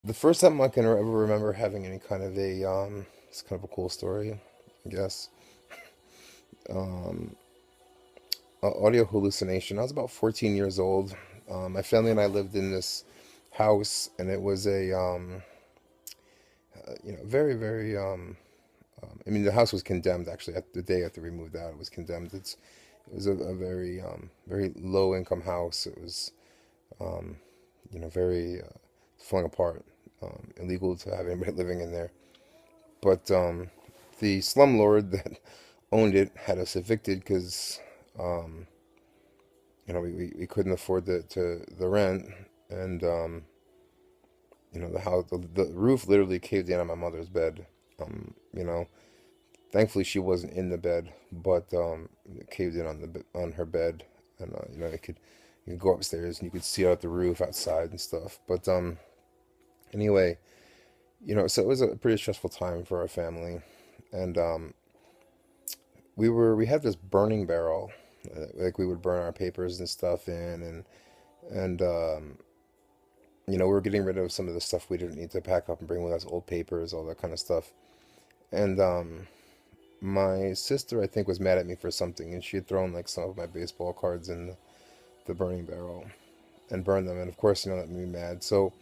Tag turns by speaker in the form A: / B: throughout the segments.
A: The first time I can ever remember having any kind of it's kind of a cool story, I guess. Um, Audio hallucination. I was about 14 years old. My family and I lived in this house, and it was very, very. I mean, the house was condemned actually. At the day after we moved out, it was condemned. It was a very, very low income house. It was, um, very falling apart. Illegal to have anybody living in there. But the slumlord that owned it had us evicted because um, we couldn't afford the rent, and the house the roof literally caved in on my mother's bed. Um, you know, Thankfully she wasn't in the bed, but it caved in on her bed, and you could go upstairs and you could see out the roof outside and stuff. But anyway, so it was a pretty stressful time for our family, and we had this burning barrel, like we would burn our papers and stuff in, and we were getting rid of some of the stuff we didn't need to pack up and bring with us, old papers, all that kind of stuff. And my sister, I think, was mad at me for something, and she had thrown like some of my baseball cards in the burning barrel and burned them. And of course, that made me mad. So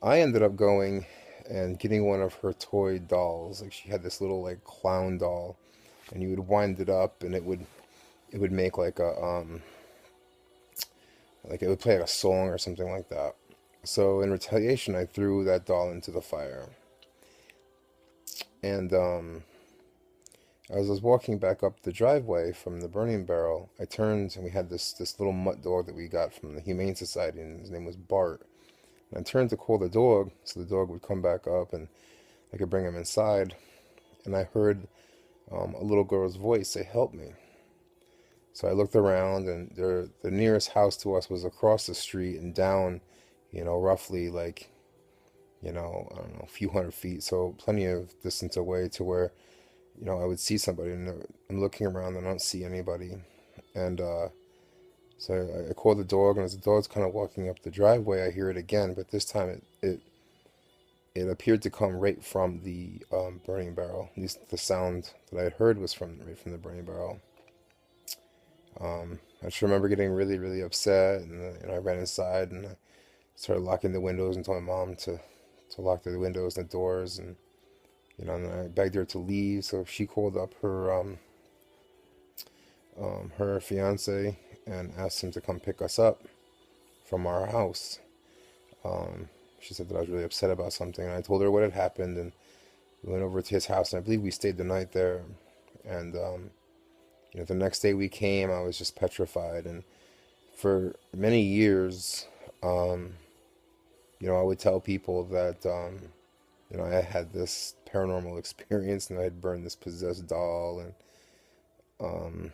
A: I ended up going and getting one of her toy dolls. Like she had this little like clown doll, and you would wind it up, and it would make like it would play like a song or something like that. So in retaliation, I threw that doll into the fire, and as I was walking back up the driveway from the burning barrel, I turned and we had this little mutt dog that we got from the Humane Society, and his name was Bart. And I turned to call the dog so the dog would come back up and I could bring him inside. And I heard a little girl's voice say, "Help me." So I looked around, and the nearest house to us was across the street and down, roughly like, I don't know, a few hundred feet. So plenty of distance away to where, I would see somebody, and I'm looking around and I don't see anybody. And so I called the dog, and as the dog's kind of walking up the driveway, I hear it again, but this time it appeared to come right from the burning barrel. At least the sound that I had heard was right from the burning barrel. I just remember getting really, really upset, and I ran inside and I started locking the windows and told my mom to lock the windows and the doors, and then I begged her to leave. So she called up her fiance and asked him to come pick us up from our house. She said that I was really upset about something, and I told her what had happened, and we went over to his house, and I believe we stayed the night there. And the next day we came, I was just petrified, and for many years, um, I would tell people that I had this paranormal experience, and I had burned this possessed doll, and um,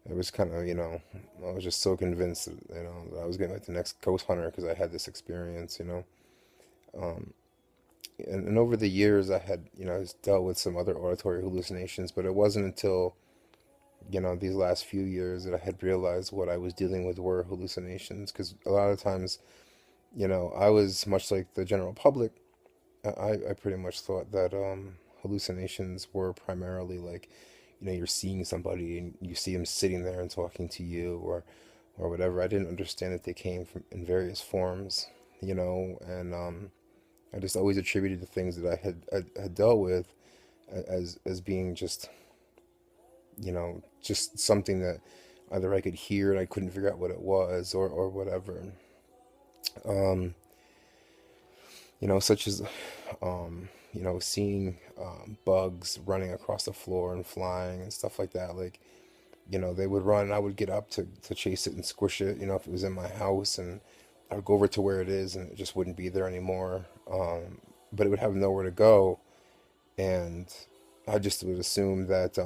A: it was kind of, I was just so convinced that I was getting like the next ghost hunter because I had this experience. Um, and over the years, I had, dealt with some other auditory hallucinations, but it wasn't until, these last few years that I had realized what I was dealing with were hallucinations. Because a lot of times, I was much like the general public. I pretty much thought that hallucinations were primarily like, you're seeing somebody and you see them sitting there and talking to you, or whatever. I didn't understand that they came from in various forms, and I just always attributed the things that I had dealt with as being just something that either I could hear and I couldn't figure out what it was, or whatever. Um, such as seeing bugs running across the floor and flying and stuff like that. Like, they would run and I would get up to chase it and squish it, if it was in my house, and I would go over to where it is and it just wouldn't be there anymore. But it would have nowhere to go, and I just would assume that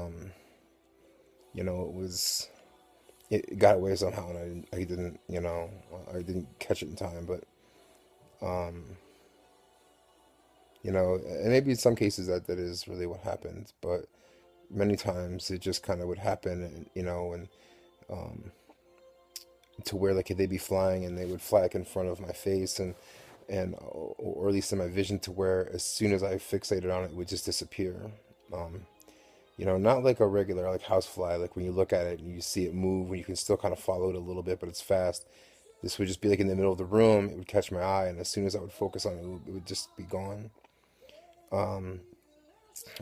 A: it got away somehow, and I didn't catch it in time. But um, and maybe in some cases that is really what happened, but many times it just kind of would happen, and um, to where like they'd be flying and they would fly like in front of my face, and or at least in my vision, to where as soon as I fixated on it, it would just disappear. Um, not like a regular like housefly, like when you look at it and you see it move and you can still kind of follow it a little bit, but it's fast. This would just be like in the middle of the room. It would catch my eye, and as soon as I would focus on it, it would just be gone. Um,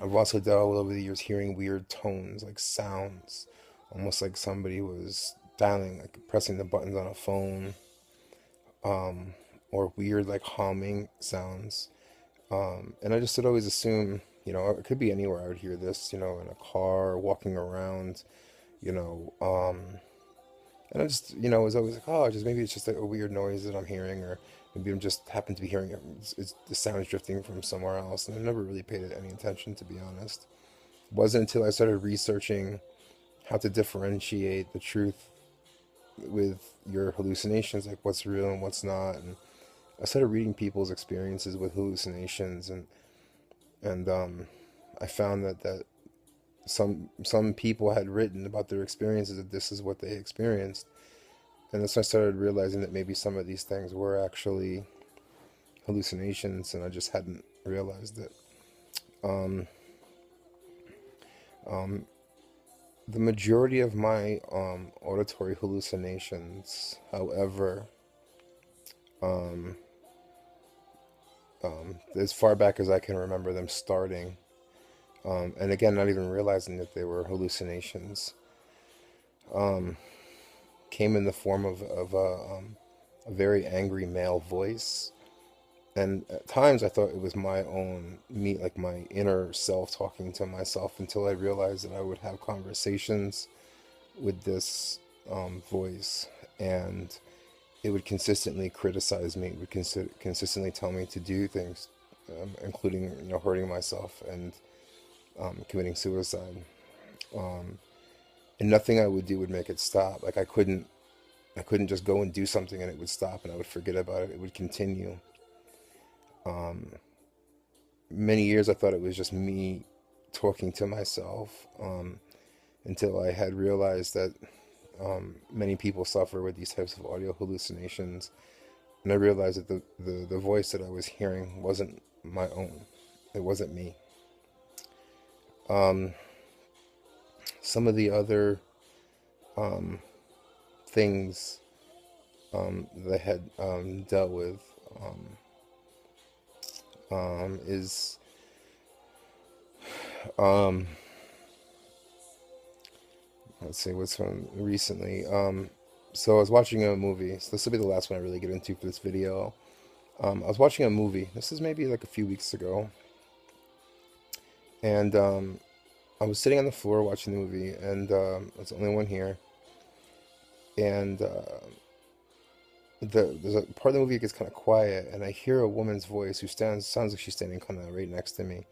A: I've also dealt with over the years hearing weird tones, like sounds, almost like somebody was dialing, like pressing the buttons on a phone, um, or weird like humming sounds. And I just would always assume, it could be anywhere I would hear this, in a car, walking around, you know. And I just, was always like, oh, just maybe it's just like a weird noise that I'm hearing, or maybe I'm just happen to be hearing it. The sound's drifting from somewhere else, and I never really paid it any attention, to be honest. It wasn't until I started researching how to differentiate the truth with your hallucinations, like what's real and what's not, and I started reading people's experiences with hallucinations, and I found that some people had written about their experiences, that this is what they experienced. And then so I started realizing that maybe some of these things were actually hallucinations, and I just hadn't realized it. Um, um, the majority of my auditory hallucinations, however, um, as far back as I can remember them starting, and again, not even realizing that they were hallucinations, um, came in the form of a very angry male voice. And at times I thought it was my own me, like my inner self talking to myself, until I realized that I would have conversations with this voice, and it would consistently criticize me. It would consistently tell me to do things, including hurting myself and committing suicide. Um, and nothing I would do would make it stop. Like I couldn't just go and do something and it would stop and I would forget about it. It would continue. Um, Many years I thought it was just me talking to myself, until I had realized that many people suffer with these types of audio hallucinations. And I realized that the voice that I was hearing wasn't my own. It wasn't me. Um, some of the other um, things that I had dealt with, is um, let's see what's from recently. So I was watching a movie. So this will be the last one I really get into for this video. I was watching a movie. This is maybe like a few weeks ago, and I was sitting on the floor watching the movie, and I was the only one here. And there's a part of the movie that gets kind of quiet, and I hear a woman's voice who sounds like she's standing kind of right next to me.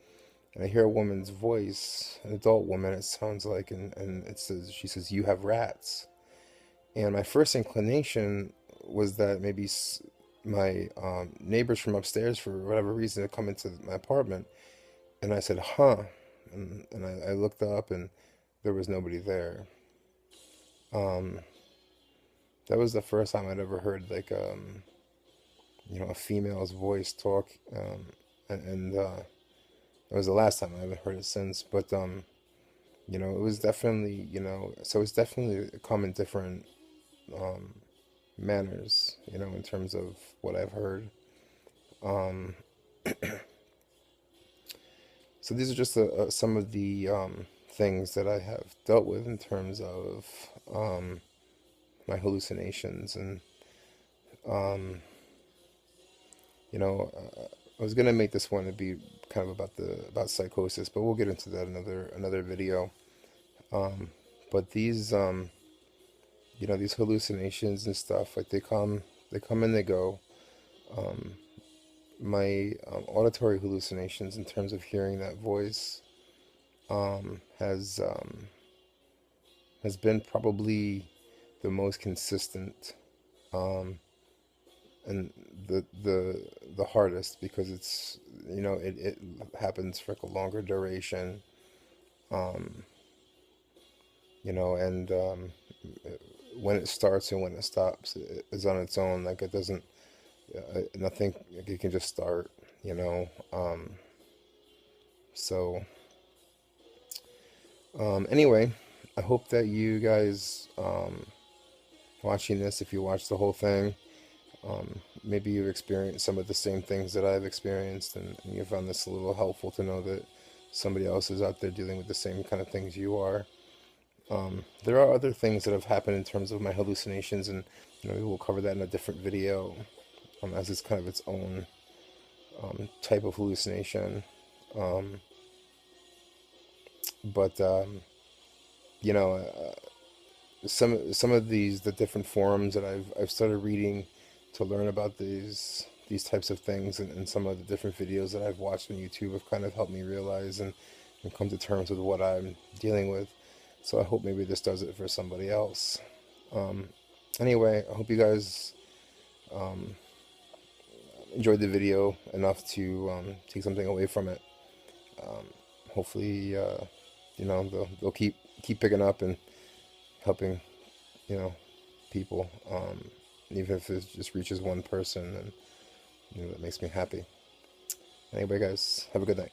A: And I hear a woman's voice, an adult woman, it sounds like, and she says, "You have rats." And my first inclination was that maybe my neighbors from upstairs, for whatever reason, had come into my apartment. And I said, "Huh." And I looked up, and there was nobody there. Um, that was the first time I'd ever heard like a female's voice talk, and it was the last time I haven't heard it since. But it was definitely, so it's definitely come in different um, manners, in terms of what I've heard. Um, so these are just some of the things that I have dealt with in terms of um, my hallucinations, and um, I was gonna make this one to be kind of about psychosis, but we'll get into that another video. Um, but these hallucinations and stuff, like they come and they go. Um, my auditory hallucinations, in terms of hearing that voice, has been probably the most consistent, um, and the hardest, because it's it happens for like a longer duration, um, and when it starts and when it stops is on its own. Like it doesn't, nothing. Like it can just start, you know. So anyway, I hope that you guys watching this, if you watch the whole thing, maybe you experienced some of the same things that I've experienced, and you found this a little helpful to know that somebody else is out there dealing with the same kind of things you are. There are other things that have happened in terms of my hallucinations, and maybe we'll cover that in a different video, as it's kind of its own type of hallucination. Um, but you know, some of the different forums that I've started reading to learn about these types of things, and some of the different videos that I've watched on YouTube have kind of helped me realize and come to terms with what I'm dealing with. So I hope maybe this does it for somebody else. Um, anyway, I hope you guys enjoyed the video enough to take something away from it. Um, Hopefully, they'll keep picking up and helping, you know, people. Even if it just reaches one person, then that makes me happy. Anyway, guys, have a good night.